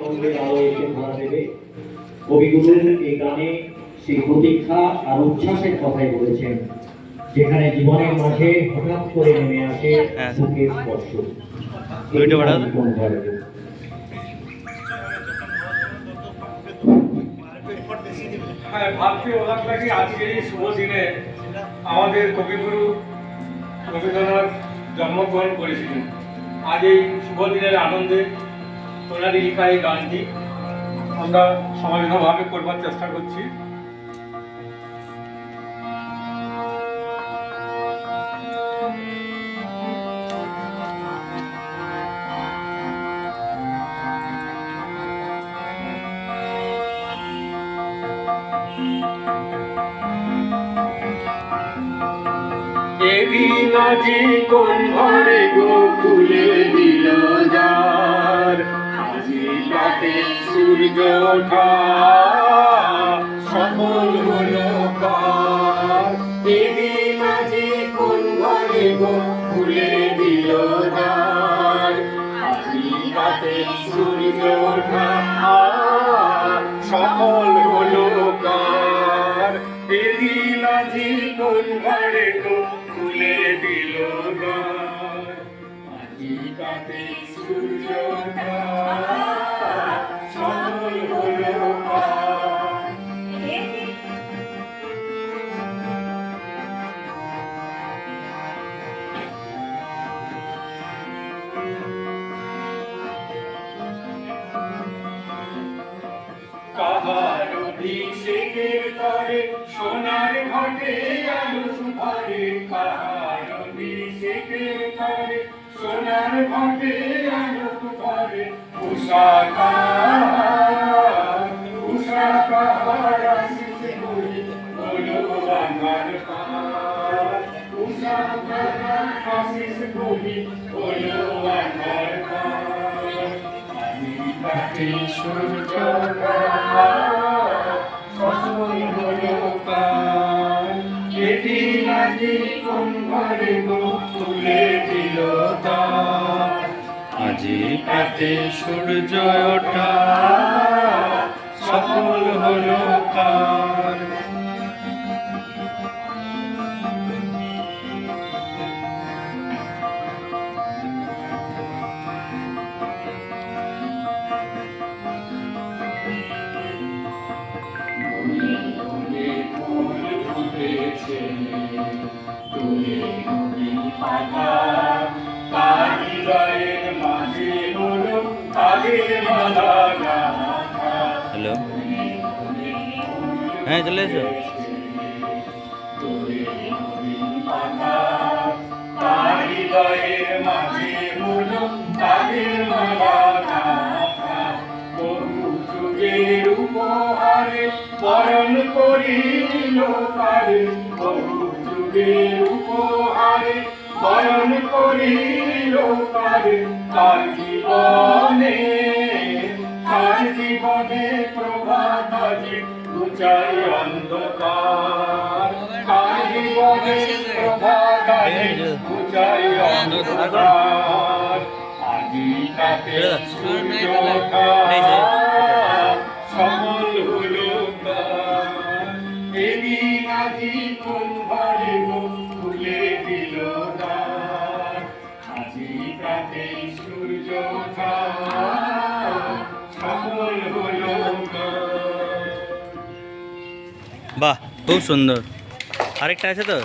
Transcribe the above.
আনন্দের আলো এসে ধরা দেবে। কবিগুরু এই গানে সেই প্রতীক্ষা আর উচ্ছ্বাসের কথাই বলেছেন, যেখানে জীবনের মাঝে হঠাৎ করে নেমে আসে সুখের স্পর্শ। হ্যাঁ, ভাবতে অবাক লাগে আজকের এই শুভ দিনে আমাদের কবিগুরু রবীন্দ্রনাথ জন্মগ্রহণ করেছিলেন। আজ এই শুভ দিনের আনন্দে ওনারই লেখা এই গানটি আমরা সমাজভাবে করবার চেষ্টা করছি। এদিন আজি কোন ঘরে গোকুলে দিল যার, আজি রাতে সূর্য ওঠা সফল হলো কার। এদিন আজি কোন ঘরে গোকুলে দিল যার, আজি রাতে সূর্য ওঠা সফল হলো কার। এদিন আজি কোন ঘরে খুলে দিল গান, আজি রাতে সূর্য ওঠা সফল হলো কার। কাহার অভিষেকের তরে সোনার ঘটে আলো ভরে, কাহার অভিষেকের তরে সোনার ঘটে আলো ভরে। উষা কাহার আশিস করি বলো আমার কার। উষা কাহার আশিস করি বলো আমার কার। আজি রাতে সূর্য সফল হলো কার। এদিন আজি কোন ঘরে গোকুলে দিল তার, আজি রাতে সূর্য ওঠা সফল হলো কার। হ্যালো, হ্যাঁ চলে এসো। উপহারে বরণ করিল কারে, বহু যুগের উপহারে বরণ করিল কারে। তার জীবনে প্রভাত আজি ঘুচাই অন্ধকার। তার জীবনে প্রভাত আজি ঘুচাই অন্ধকার। আজি রাতে সূর্য ওঠা সফল হলো কার। এদিন আজি কোন ঘরে খুলে দিল দ্বার, আজি রাতে সূর্য ওঠা সফল হলো কার। বাহ, খুব সুন্দর। আরেকটা আছে তো।